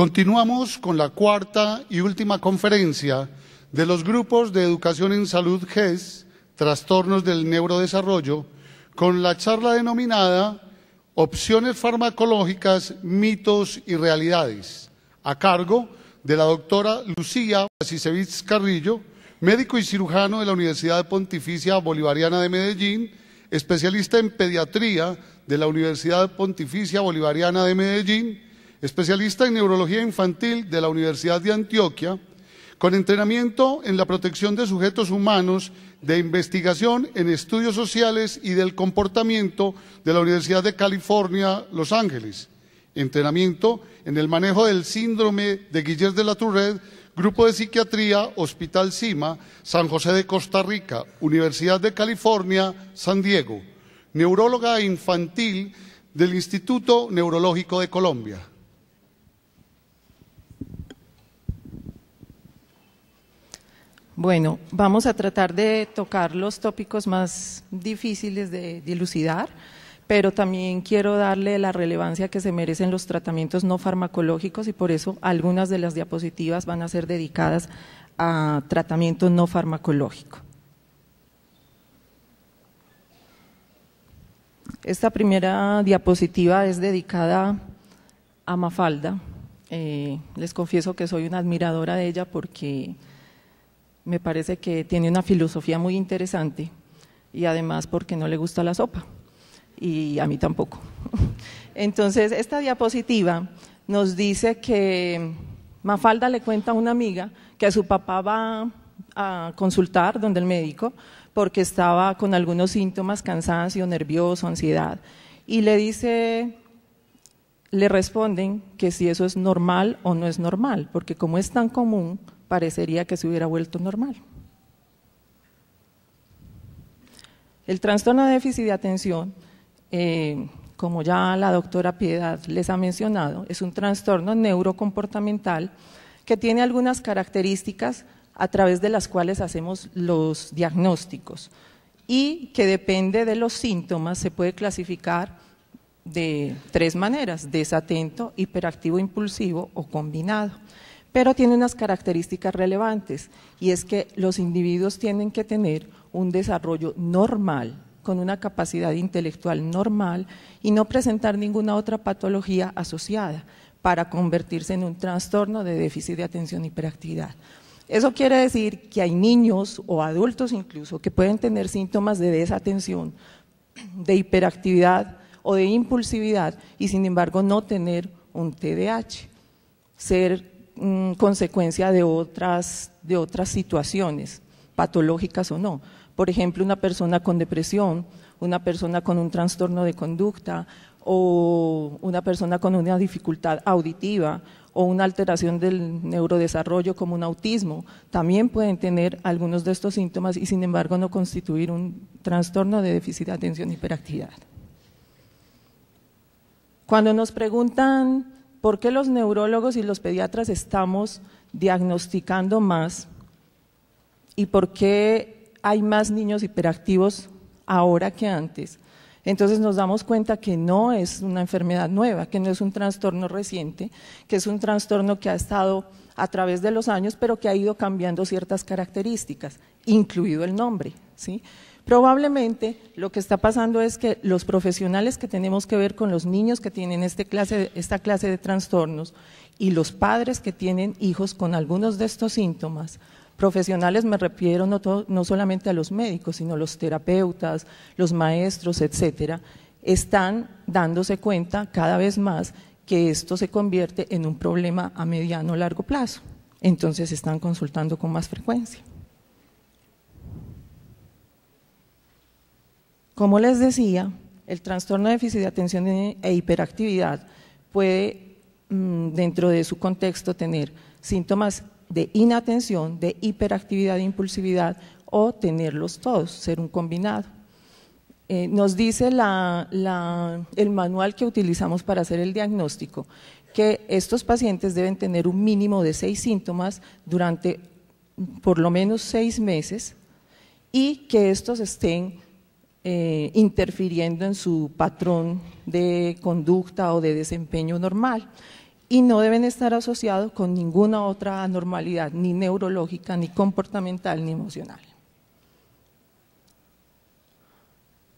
Continuamos con la cuarta y última conferencia de los grupos de Educación en Salud GES, Trastornos del Neurodesarrollo, con la charla denominada Opciones farmacológicas, mitos y realidades, a cargo de la doctora Lucía Basisevich Carrillo, médico y cirujano de la Universidad Pontificia Bolivariana de Medellín, especialista en pediatría de la Universidad Pontificia Bolivariana de Medellín, especialista en neurología infantil de la Universidad de Antioquia, con entrenamiento en la protección de sujetos humanos, de investigación en estudios sociales y del comportamiento de la Universidad de California, Los Ángeles, entrenamiento en el manejo del síndrome de Guillain de la Tourette, Grupo de Psiquiatría, Hospital CIMA, San José de Costa Rica, Universidad de California, San Diego, neuróloga infantil del Instituto Neurológico de Colombia. Bueno, vamos a tratar de tocar los tópicos más difíciles de dilucidar, pero también quiero darle la relevancia que se merecen los tratamientos no farmacológicos y por eso algunas de las diapositivas van a ser dedicadas a tratamiento no farmacológico. Esta primera diapositiva es dedicada a Mafalda. Les confieso que soy una admiradora de ella porque me parece que tiene una filosofía muy interesante y además porque no le gusta la sopa y a mí tampoco. Entonces, esta diapositiva nos dice que Mafalda le cuenta a una amiga que a su papá va a consultar donde el médico porque estaba con algunos síntomas, cansancio, nervioso, ansiedad, y le responden que si eso es normal o no es normal, porque como es tan común, parecería que se hubiera vuelto normal. El trastorno de déficit de atención, como ya la doctora Piedad les ha mencionado, es un trastorno neurocomportamental que tiene algunas características a través de las cuales hacemos los diagnósticos y que depende de los síntomas se puede clasificar de tres maneras: desatento, hiperactivo impulsivo o combinado. Pero tiene unas características relevantes y es que los individuos tienen que tener un desarrollo normal, con una capacidad intelectual normal y no presentar ninguna otra patología asociada para convertirse en un trastorno de déficit de atención e hiperactividad. Eso quiere decir que hay niños o adultos incluso que pueden tener síntomas de desatención, de hiperactividad o de impulsividad y sin embargo no tener un TDAH, ser consecuencia de otras situaciones, patológicas o no. Por ejemplo, una persona con depresión, una persona con un trastorno de conducta o una persona con una dificultad auditiva o una alteración del neurodesarrollo como un autismo, también pueden tener algunos de estos síntomas y sin embargo no constituir un trastorno de déficit de atención e hiperactividad. Cuando nos preguntan ¿por qué los neurólogos y los pediatras estamos diagnosticando más y por qué hay más niños hiperactivos ahora que antes? Entonces nos damos cuenta que no es una enfermedad nueva, que no es un trastorno reciente, que es un trastorno que ha estado a través de los años, pero que ha ido cambiando ciertas características, incluido el nombre, ¿sí? Probablemente lo que está pasando es que los profesionales que tenemos que ver con los niños que tienen esta clase de trastornos y los padres que tienen hijos con algunos de estos síntomas, profesionales me refiero no solamente a los médicos, sino a los terapeutas, los maestros, etcétera, están dándose cuenta cada vez más que esto se convierte en un problema a mediano o largo plazo. Entonces están consultando con más frecuencia. Como les decía, el trastorno de déficit de atención e hiperactividad puede, dentro de su contexto, tener síntomas de inatención, de hiperactividad e impulsividad o tenerlos todos, ser un combinado. Nos dice el manual que utilizamos para hacer el diagnóstico que estos pacientes deben tener un mínimo de 6 síntomas durante por lo menos 6 meses y que estos estén interfiriendo en su patrón de conducta o de desempeño normal. y no deben estar asociados con ninguna otra anormalidad, ni neurológica, ni comportamental, ni emocional.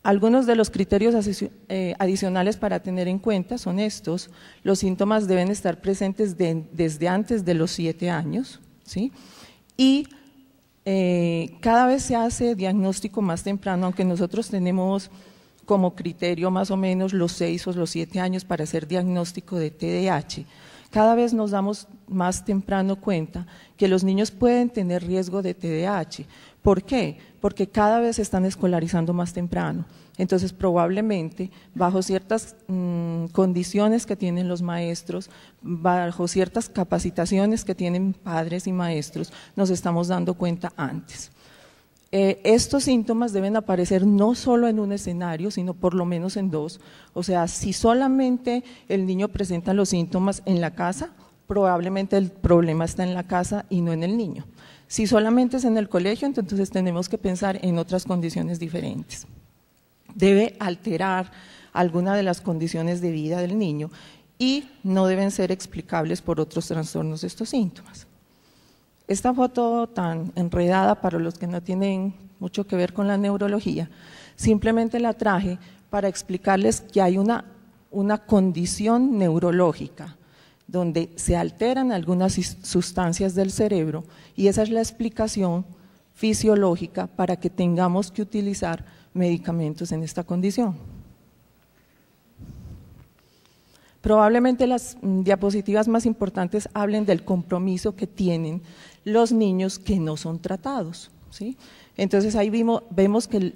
Algunos de los criterios adicionales para tener en cuenta son estos: los síntomas deben estar presentes desde antes de los 7 años, ¿sí? Y cada vez se hace diagnóstico más temprano, aunque nosotros tenemos como criterio más o menos los 6 o los 7 años para hacer diagnóstico de TDAH. Cada vez nos damos más temprano cuenta que los niños pueden tener riesgo de TDAH. ¿Por qué? Porque cada vez se están escolarizando más temprano. Entonces, probablemente, bajo ciertas condiciones que tienen los maestros, bajo ciertas capacitaciones que tienen padres y maestros, nos estamos dando cuenta antes. Estos síntomas deben aparecer no solo en un escenario, sino por lo menos en 2. O sea, si solamente el niño presenta los síntomas en la casa, probablemente el problema está en la casa y no en el niño. Si solamente es en el colegio, entonces tenemos que pensar en otras condiciones diferentes. Debe alterar alguna de las condiciones de vida del niño y no deben ser explicables por otros trastornos de estos síntomas. Esta foto tan enredada para los que no tienen mucho que ver con la neurología, simplemente la traje para explicarles que hay una condición neurológica donde se alteran algunas sustancias del cerebro y esa es la explicación fisiológica para que tengamos que utilizar medicamentos en esta condición. Probablemente las diapositivas más importantes hablen del compromiso que tienen los niños que no son tratados, ¿sí? Entonces ahí vemos que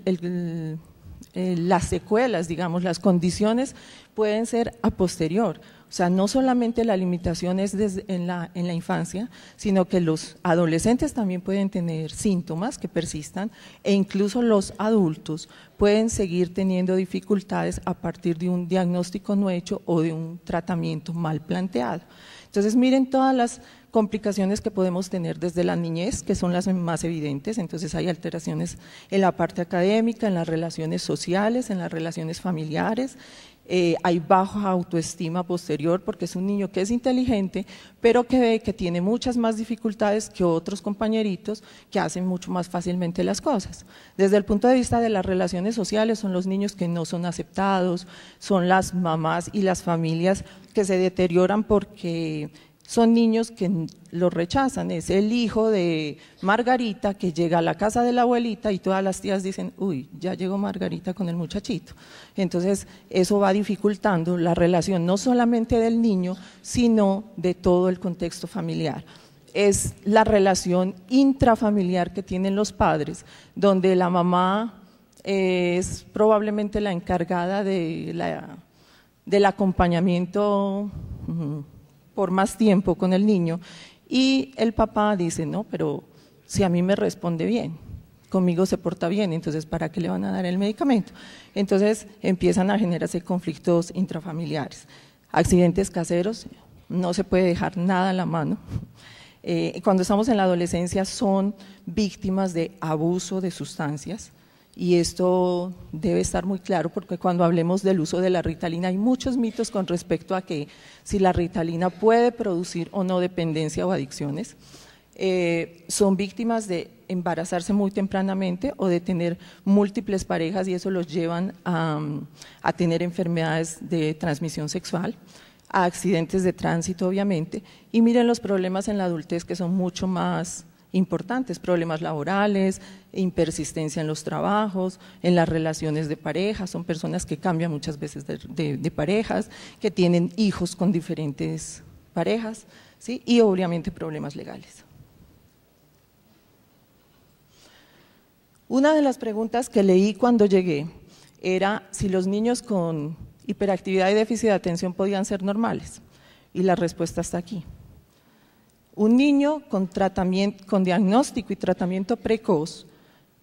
las secuelas, digamos, las condiciones pueden ser a posterior. O sea, no solamente la limitación es en la infancia, sino que los adolescentes también pueden tener síntomas que persistan e incluso los adultos pueden seguir teniendo dificultades a partir de un diagnóstico no hecho o de un tratamiento mal planteado. Entonces, miren todas las complicaciones que podemos tener desde la niñez, que son las más evidentes. Entonces hay alteraciones en la parte académica, en las relaciones sociales, en las relaciones familiares. Hay baja autoestima posterior porque es un niño que es inteligente, pero que ve que tiene muchas más dificultades que otros compañeritos que hacen mucho más fácilmente las cosas. Desde el punto de vista de las relaciones sociales, son los niños que no son aceptados, son las mamás y las familias que se deterioran porque son niños que los rechazan. Es el hijo de Margarita que llega a la casa de la abuelita y todas las tías dicen, uy, ya llegó Margarita con el muchachito. Entonces eso va dificultando la relación no solamente del niño, sino de todo el contexto familiar. Es la relación intrafamiliar que tienen los padres, donde la mamá es probablemente la encargada del acompañamiento por más tiempo con el niño y el papá dice, no, pero si a mí me responde bien, conmigo se porta bien, entonces ¿para qué le van a dar el medicamento? Entonces empiezan a generarse conflictos intrafamiliares, accidentes caseros, no se puede dejar nada a la mano. Cuando estamos en la adolescencia son víctimas de abuso de sustancias. Y esto debe estar muy claro porque cuando hablemos del uso de la Ritalina hay muchos mitos con respecto a que si la Ritalina puede producir o no dependencia o adicciones. Son víctimas de embarazarse muy tempranamente o de tener múltiples parejas y eso los llevan a tener enfermedades de transmisión sexual, a accidentes de tránsito obviamente. Y miren los problemas en la adultez que son mucho más importantes, problemas laborales, impersistencia en los trabajos, en las relaciones de pareja, son personas que cambian muchas veces de parejas, que tienen hijos con diferentes parejas, ¿sí? Y obviamente problemas legales. Una de las preguntas que leí cuando llegué era si los niños con hiperactividad y déficit de atención podían ser normales, y la respuesta está aquí. Un niño con diagnóstico y tratamiento precoz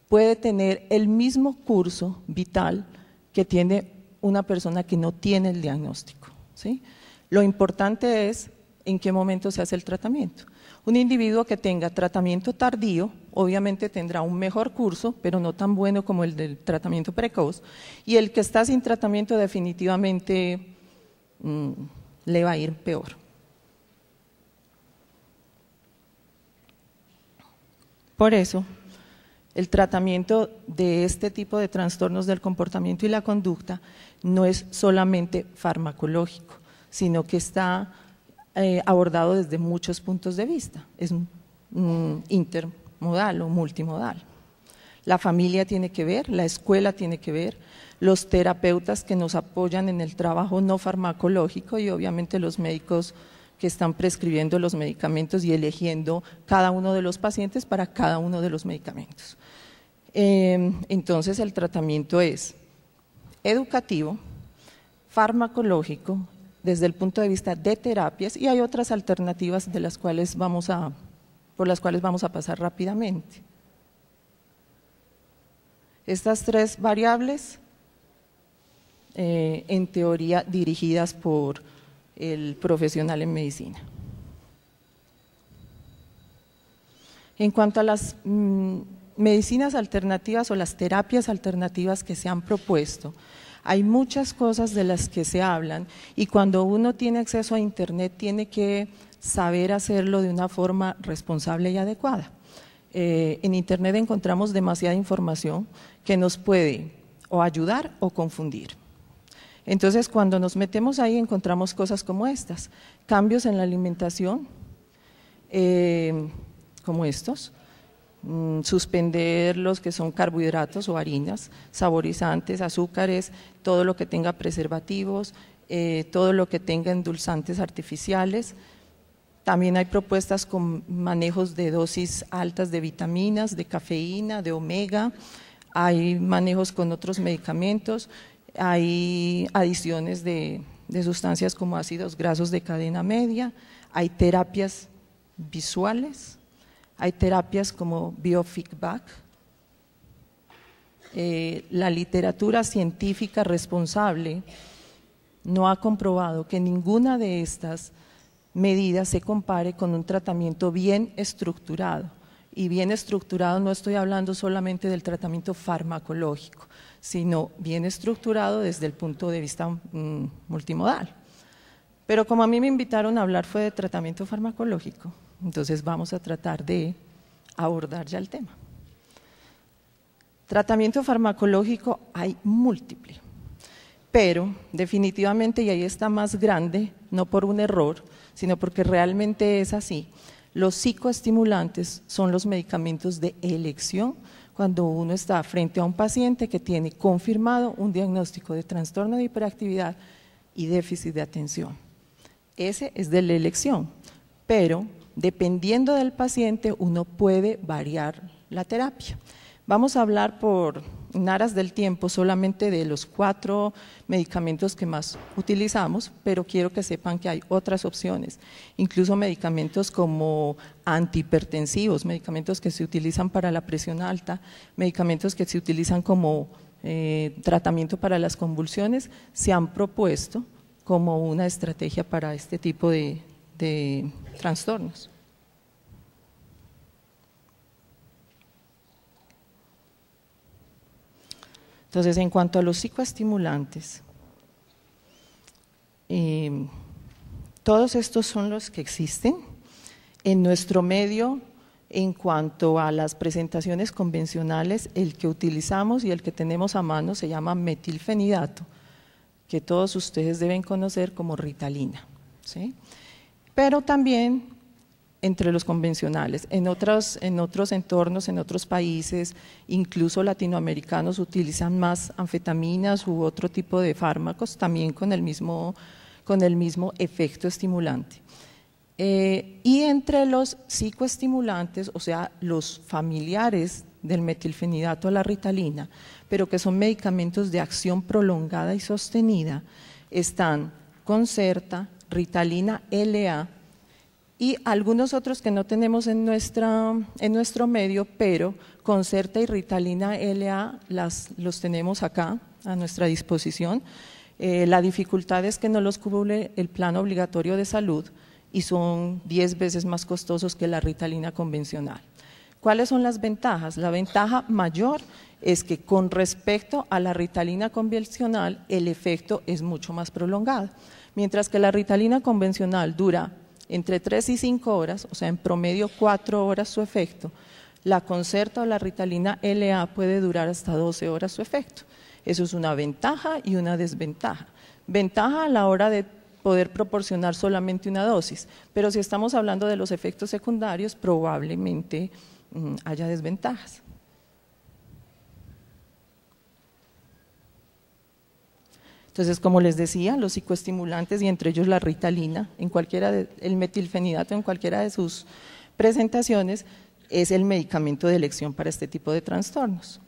puede tener el mismo curso vital que tiene una persona que no tiene el diagnóstico, ¿sí? Lo importante es en qué momento se hace el tratamiento. Un individuo que tenga tratamiento tardío obviamente tendrá un mejor curso, pero no tan bueno como el del tratamiento precoz, y el que está sin tratamiento definitivamente le va a ir peor. Por eso, el tratamiento de este tipo de trastornos del comportamiento y la conducta no es solamente farmacológico, sino que está abordado desde muchos puntos de vista. Es intermodal o multimodal. La familia tiene que ver, la escuela tiene que ver, los terapeutas que nos apoyan en el trabajo no farmacológico y obviamente los médicos que están prescribiendo los medicamentos y eligiendo cada uno de los pacientes para cada uno de los medicamentos. Entonces el tratamiento es educativo, farmacológico, desde el punto de vista de terapias, y hay otras alternativas por las cuales vamos a pasar rápidamente. Estas tres variables, en teoría dirigidas por el profesional en medicina. En cuanto a las medicinas alternativas o las terapias alternativas que se han propuesto, hay muchas cosas de las que se hablan y cuando uno tiene acceso a internet tiene que saber hacerlo de una forma responsable y adecuada. En internet encontramos demasiada información que nos puede o ayudar o confundir. Entonces cuando nos metemos ahí encontramos cosas como estas, cambios en la alimentación, como estos, suspender los que son carbohidratos o harinas, saborizantes, azúcares, todo lo que tenga preservativos, todo lo que tenga endulzantes artificiales. También hay propuestas con manejos de dosis altas de vitaminas, de cafeína, de omega, hay manejos con otros medicamentos, hay adiciones de sustancias como ácidos grasos de cadena media, hay terapias visuales, hay terapias como biofeedback. La literatura científica responsable no ha comprobado que ninguna de estas medidas se compare con un tratamiento bien estructurado. Y bien estructurado no estoy hablando solamente del tratamiento farmacológico, sino bien estructurado desde el punto de vista multimodal. Pero como a mí me invitaron a hablar fue de tratamiento farmacológico, entonces vamos a tratar de abordar ya el tema. Tratamiento farmacológico hay múltiple, pero definitivamente, y ahí está más grande, no por un error, sino porque realmente es así, los psicoestimulantes son los medicamentos de elección cuando uno está frente a un paciente que tiene confirmado un diagnóstico de trastorno de hiperactividad y déficit de atención. Ese es de la elección, pero dependiendo del paciente uno puede variar la terapia. Vamos a hablar en aras del tiempo solamente de los 4 medicamentos que más utilizamos, pero quiero que sepan que hay otras opciones, incluso medicamentos como antihipertensivos, medicamentos que se utilizan para la presión alta, medicamentos que se utilizan como tratamiento para las convulsiones, se han propuesto como una estrategia para este tipo de trastornos. Entonces, en cuanto a los psicoestimulantes, todos estos son los que existen en nuestro medio. En cuanto a las presentaciones convencionales, el que utilizamos y el que tenemos a mano se llama metilfenidato, que todos ustedes deben conocer como Ritalina, ¿sí? Pero también entre los convencionales, en otros entornos, en otros países, incluso latinoamericanos, utilizan más anfetaminas u otro tipo de fármacos, también con el mismo efecto estimulante. Y entre los psicoestimulantes, o sea, los familiares del metilfenidato a la Ritalina, pero que son medicamentos de acción prolongada y sostenida, están Concerta, Ritalina LA y algunos otros que no tenemos en nuestro medio, pero Concerta y Ritalina LA los tenemos acá a nuestra disposición. La dificultad es que no los cubre el plan obligatorio de salud y son 10 veces más costosos que la Ritalina convencional. ¿Cuáles son las ventajas? La ventaja mayor es que con respecto a la Ritalina convencional el efecto es mucho más prolongado, mientras que la Ritalina convencional dura entre 3 y 5 horas, o sea en promedio 4 horas su efecto. La Concerta o la Ritalina LA puede durar hasta 12 horas su efecto. Eso es una ventaja y una desventaja. Ventaja a la hora de poder proporcionar solamente una dosis, pero si estamos hablando de los efectos secundarios, probablemente haya desventajas. Entonces, como les decía, los psicoestimulantes y entre ellos la Ritalina, el metilfenidato en cualquiera de sus presentaciones, es el medicamento de elección para este tipo de trastornos.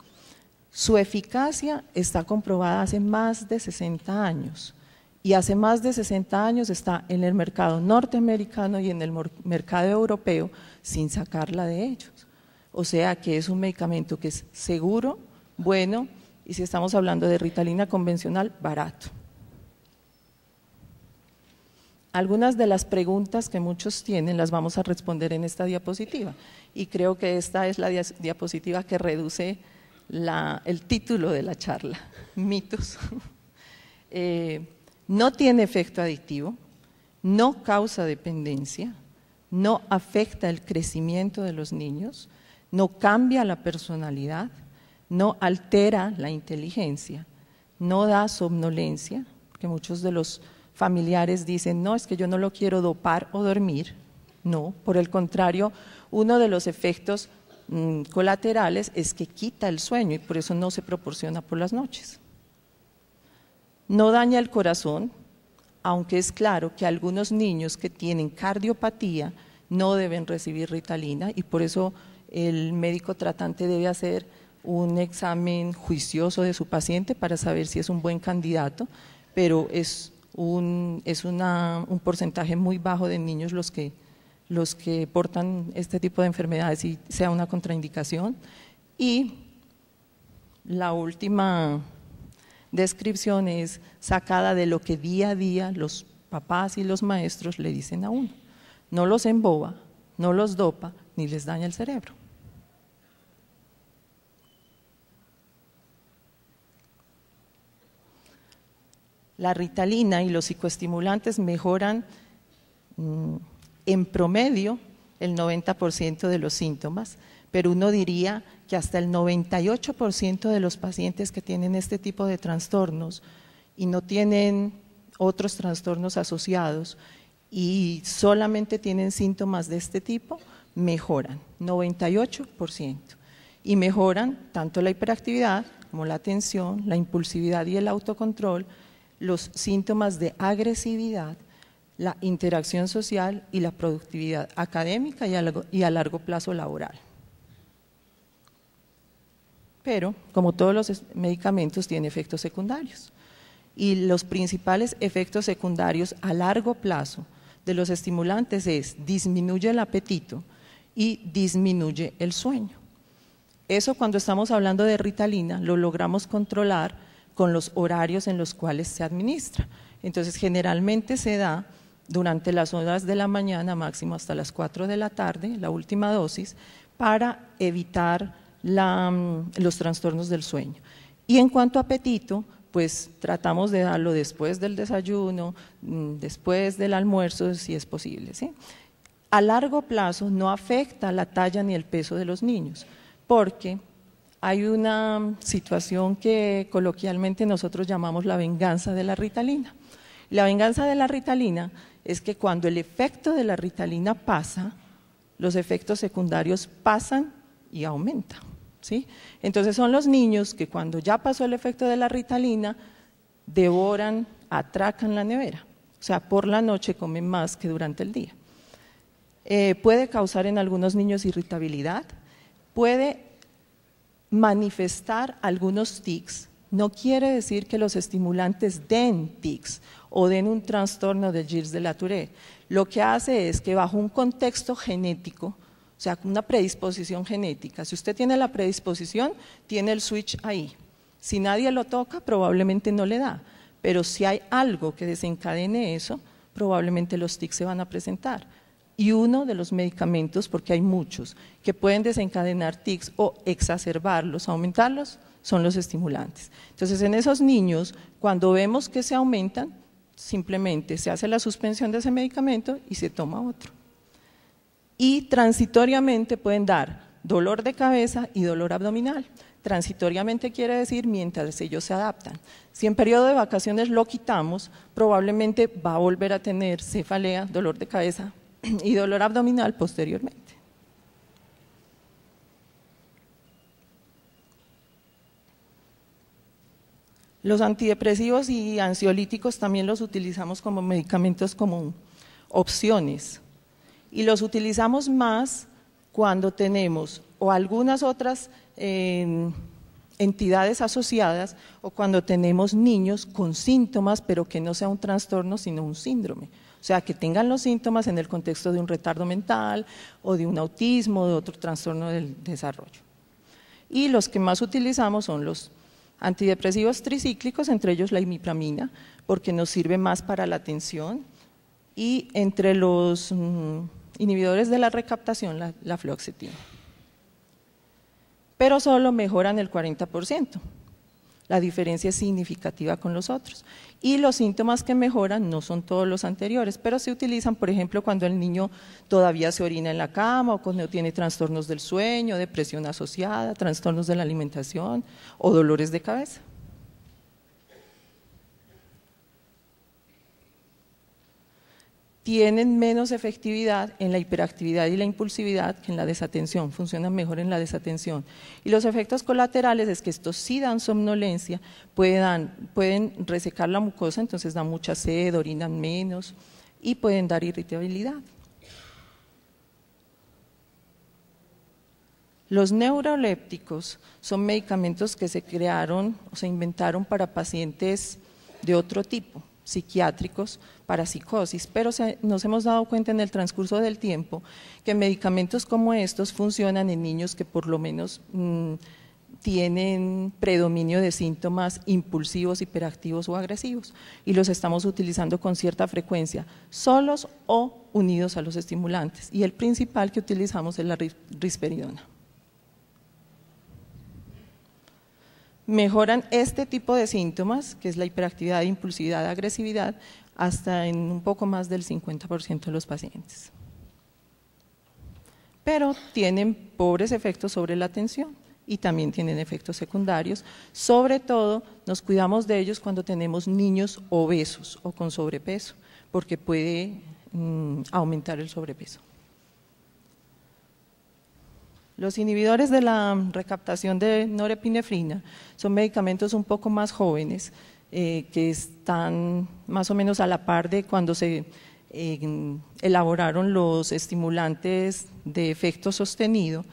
Su eficacia está comprobada hace más de 60 años y hace más de 60 años está en el mercado norteamericano y en el mercado europeo sin sacarla de ellos. O sea que es un medicamento que es seguro, bueno, y si estamos hablando de Ritalina convencional, barato. Algunas de las preguntas que muchos tienen las vamos a responder en esta diapositiva y creo que esta es la diapositiva que reduce el título de la charla, mitos. No tiene efecto adictivo, no causa dependencia, no afecta el crecimiento de los niños, no cambia la personalidad, no altera la inteligencia, no da somnolencia, porque muchos de los familiares dicen, no, es que yo no lo quiero dopar o dormir. No, por el contrario, uno de los efectos colaterales es que quita el sueño y por eso no se proporciona por las noches. No daña el corazón, aunque es claro que algunos niños que tienen cardiopatía no deben recibir Ritalina y por eso el médico tratante debe hacer un examen juicioso de su paciente para saber si es un buen candidato, pero es un porcentaje muy bajo de niños los que portan este tipo de enfermedades y sea una contraindicación. Y la última descripción es sacada de lo que día a día los papás y los maestros le dicen a uno. No los emboba, no los dopa, ni les daña el cerebro. La Ritalina y los psicoestimulantes mejoran en promedio el 90% de los síntomas, pero uno diría que hasta el 98% de los pacientes que tienen este tipo de trastornos y no tienen otros trastornos asociados y solamente tienen síntomas de este tipo, mejoran, 98%. Y mejoran tanto la hiperactividad como la atención, la impulsividad y el autocontrol, los síntomas de agresividad, la interacción social y la productividad académica y a largo plazo laboral. Pero, como todos los medicamentos, tiene efectos secundarios. Y los principales efectos secundarios a largo plazo de los estimulantes es disminuye el apetito y disminuye el sueño. Eso cuando estamos hablando de Ritalina lo logramos controlar con los horarios en los cuales se administra. Entonces, generalmente se da durante las horas de la mañana, máximo hasta las 4 de la tarde, la última dosis, para evitar los trastornos del sueño. Y en cuanto a apetito, pues tratamos de darlo después del desayuno, después del almuerzo, si es posible, ¿sí? A largo plazo no afecta la talla ni el peso de los niños, porque hay una situación que coloquialmente nosotros llamamos la venganza de la Ritalina. La venganza de la Ritalina es que cuando el efecto de la Ritalina pasa, los efectos secundarios pasan y aumentan, ¿sí? Entonces son los niños que cuando ya pasó el efecto de la Ritalina, devoran, atracan la nevera, o sea, por la noche comen más que durante el día. Puede causar en algunos niños irritabilidad, puede manifestar algunos tics. No quiere decir que los estimulantes den tics o den un trastorno de Gilles de la Tourette. Lo que hace es que bajo un contexto genético, o sea, una predisposición genética, si usted tiene la predisposición, tiene el switch ahí. Si nadie lo toca, probablemente no le da, pero si hay algo que desencadene eso, probablemente los tics se van a presentar. Y uno de los medicamentos, porque hay muchos, que pueden desencadenar tics o exacerbarlos, aumentarlos, son los estimulantes. Entonces, en esos niños, cuando vemos que se aumentan, simplemente se hace la suspensión de ese medicamento y se toma otro. Y transitoriamente pueden dar dolor de cabeza y dolor abdominal. Transitoriamente quiere decir mientras ellos se adaptan. Si en periodo de vacaciones lo quitamos, probablemente va a volver a tener cefalea, dolor de cabeza y dolor abdominal posteriormente. Los antidepresivos y ansiolíticos también los utilizamos como medicamentos, como opciones, y los utilizamos más cuando tenemos o algunas otras entidades asociadas o cuando tenemos niños con síntomas, pero que no sea un trastorno sino un síndrome. O sea, que tengan los síntomas en el contexto de un retardo mental o de un autismo o de otro trastorno del desarrollo. Y los que más utilizamos son los antidepresivos tricíclicos, entre ellos la imipramina, porque nos sirve más para la atención, y entre los inhibidores de la recaptación, la fluoxetina. Pero solo mejoran el 40%. La diferencia es significativa con los otros. Y los síntomas que mejoran no son todos los anteriores, pero se utilizan, por ejemplo, cuando el niño todavía se orina en la cama o cuando tiene trastornos del sueño, depresión asociada, trastornos de la alimentación o dolores de cabeza. Tienen menos efectividad en la hiperactividad y la impulsividad que en la desatención, funcionan mejor en la desatención. Y los efectos colaterales es que estos sí dan somnolencia, pueden resecar la mucosa, entonces dan mucha sed, orinan menos y pueden dar irritabilidad. Los neurolépticos son medicamentos que se crearon o se inventaron para pacientes de otro tipo, psiquiátricos, para psicosis, pero nos hemos dado cuenta en el transcurso del tiempo que medicamentos como estos funcionan en niños que por lo menos tienen predominio de síntomas impulsivos, hiperactivos o agresivos, y los estamos utilizando con cierta frecuencia, solos o unidos a los estimulantes, y el principal que utilizamos es la risperidona. Mejoran este tipo de síntomas, que es la hiperactividad, impulsividad, agresividad, hasta en un poco más del 50% de los pacientes. Pero tienen pobres efectos sobre la atención y también tienen efectos secundarios. Sobre todo, nos cuidamos de ellos cuando tenemos niños obesos o con sobrepeso, porque puede aumentar el sobrepeso. Los inhibidores de la recaptación de norepinefrina son medicamentos un poco más jóvenes, que están más o menos a la par de cuando se elaboraron los estimulantes de efecto sostenido,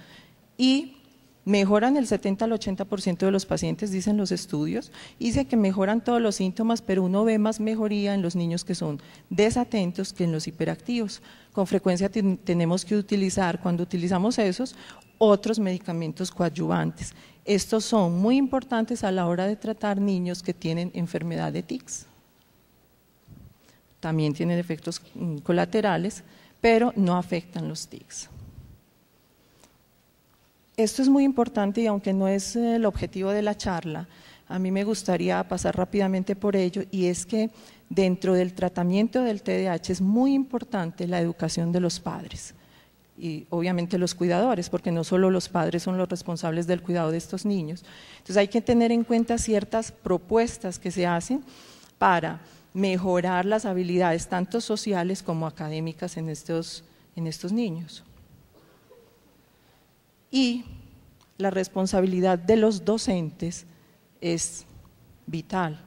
y mejoran el 70 al 80% de los pacientes, dicen los estudios, y dice que mejoran todos los síntomas, pero uno ve más mejoría en los niños que son desatentos que en los hiperactivos. Con frecuencia tenemos que utilizar, cuando utilizamos esos, otros medicamentos coadyuvantes. Estos son muy importantes a la hora de tratar niños que tienen enfermedad de tics. También tienen efectos colaterales, pero no afectan los tics. Esto es muy importante, y aunque no es el objetivo de la charla, a mí me gustaría pasar rápidamente por ello, y es que dentro del tratamiento del TDAH es muy importante la educación de los padres y obviamente los cuidadores, porque no solo los padres son los responsables del cuidado de estos niños. Entonces hay que tener en cuenta ciertas propuestas que se hacen para mejorar las habilidades tanto sociales como académicas en estos niños. Y la responsabilidad de los docentes es vital,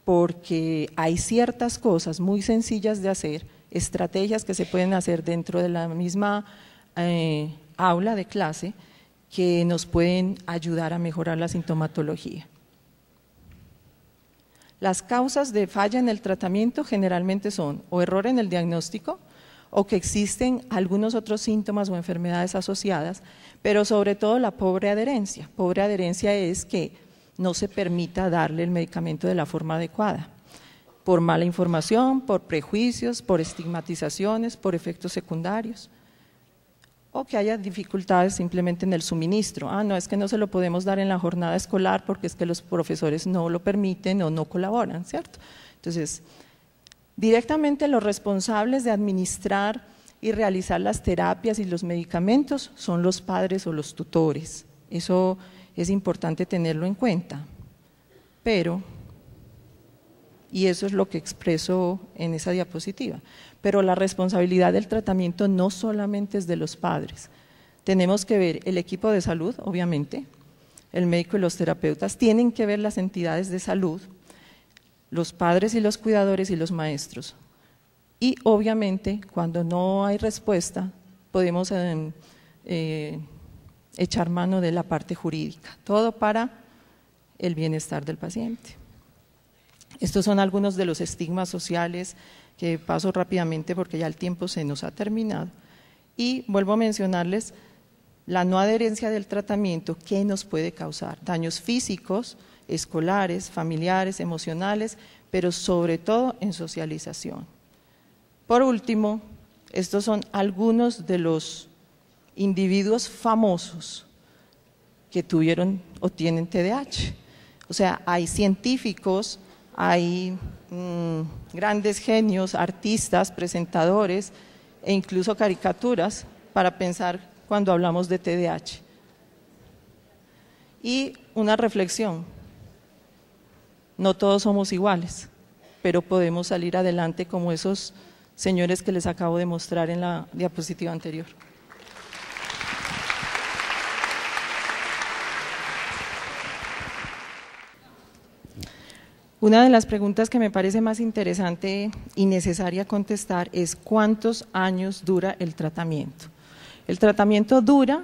porque hay ciertas cosas muy sencillas de hacer, estrategias que se pueden hacer dentro de la misma aula de clase, que nos pueden ayudar a mejorar la sintomatología. Las causas de falla en el tratamiento generalmente son o error en el diagnóstico, o que existen algunos otros síntomas o enfermedades asociadas, pero sobre todo la pobre adherencia. Pobre adherencia es que no se permita darle el medicamento de la forma adecuada, por mala información, por prejuicios, por estigmatizaciones, por efectos secundarios, o que haya dificultades simplemente en el suministro. No, es que no se lo podemos dar en la jornada escolar porque es que los profesores no lo permiten o no colaboran, ¿cierto? Entonces, directamente los responsables de administrar y realizar las terapias y los medicamentos son los padres o los tutores. Eso es importante tenerlo en cuenta. Pero, y eso es lo que expreso en esa diapositiva, pero la responsabilidad del tratamiento no solamente es de los padres. Tenemos que ver el equipo de salud, obviamente, el médico y los terapeutas, tienen que ver las entidades de salud, los padres y los cuidadores y los maestros. Y obviamente, cuando no hay respuesta, podemos echar mano de la parte jurídica, todo para el bienestar del paciente. Estos son algunos de los estigmas sociales que paso rápidamente porque ya el tiempo se nos ha terminado. Y vuelvo a mencionarles la no adherencia del tratamiento, ¿qué nos puede causar? Daños físicos, escolares, familiares, emocionales, pero sobre todo en socialización. Por último, estos son algunos de los individuos famosos que tuvieron o tienen TDAH. O sea, hay científicos, hay grandes genios, artistas, presentadores e incluso caricaturas para pensar cuando hablamos de TDAH. Y una reflexión, no todos somos iguales, pero podemos salir adelante como esos señores que les acabo de mostrar en la diapositiva anterior. Una de las preguntas que me parece más interesante y necesaria contestar es ¿cuántos años dura el tratamiento? El tratamiento dura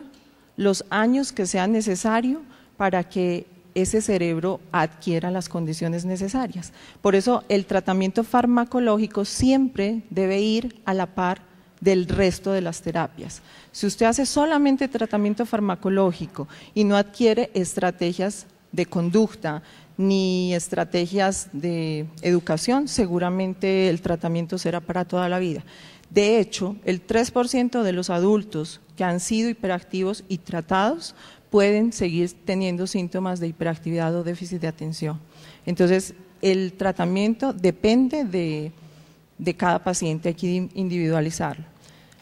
los años que sea necesario para que ese cerebro adquiera las condiciones necesarias. Por eso el tratamiento farmacológico siempre debe ir a la par del resto de las terapias. Si usted hace solamente tratamiento farmacológico y no adquiere estrategias de conducta ni estrategias de educación, seguramente el tratamiento será para toda la vida. De hecho, el 3% de los adultos que han sido hiperactivos y tratados pueden seguir teniendo síntomas de hiperactividad o déficit de atención. Entonces, el tratamiento depende de cada paciente, hay que individualizarlo.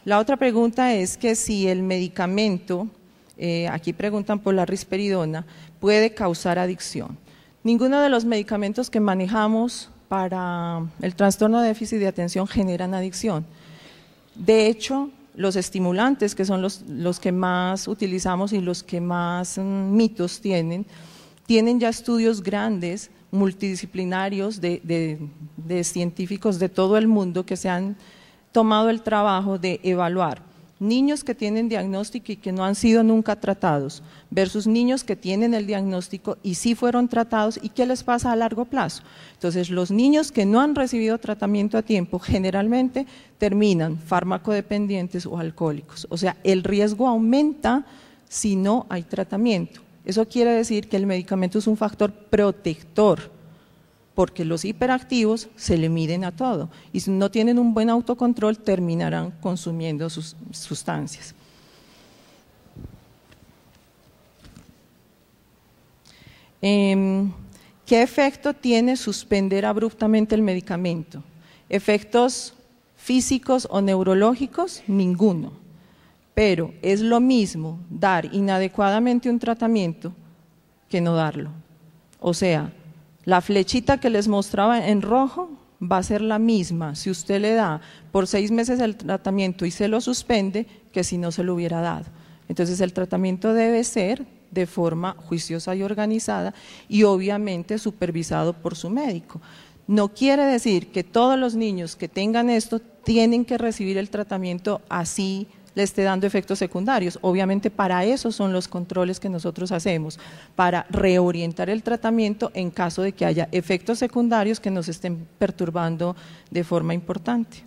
La otra pregunta es que si el medicamento, aquí preguntan por la risperidona, puede causar adicción. Ninguno de los medicamentos que manejamos para el trastorno de déficit de atención generan adicción. De hecho, los estimulantes, que son los que más utilizamos y los que más mitos tienen ya estudios grandes, multidisciplinarios de científicos de todo el mundo que se han tomado el trabajo de evaluar niños que tienen diagnóstico y que no han sido nunca tratados versus niños que tienen el diagnóstico y sí fueron tratados y qué les pasa a largo plazo. Entonces, los niños que no han recibido tratamiento a tiempo generalmente terminan farmacodependientes o alcohólicos. O sea, el riesgo aumenta si no hay tratamiento. Eso quiere decir que el medicamento es un factor protector, porque los hiperactivos se le miden a todo y si no tienen un buen autocontrol terminarán consumiendo sus sustancias. ¿Qué efecto tiene suspender abruptamente el medicamento? ¿Efectos físicos o neurológicos? Ninguno. Pero es lo mismo dar inadecuadamente un tratamiento que no darlo. O sea, la flechita que les mostraba en rojo va a ser la misma si usted le da por 6 meses el tratamiento y se lo suspende que si no se lo hubiera dado. Entonces el tratamiento debe ser de forma juiciosa y organizada y obviamente supervisado por su médico. No quiere decir que todos los niños que tengan esto tienen que recibir el tratamiento así le esté dando efectos secundarios. Obviamente para eso son los controles que nosotros hacemos, para reorientar el tratamiento en caso de que haya efectos secundarios que nos estén perturbando de forma importante.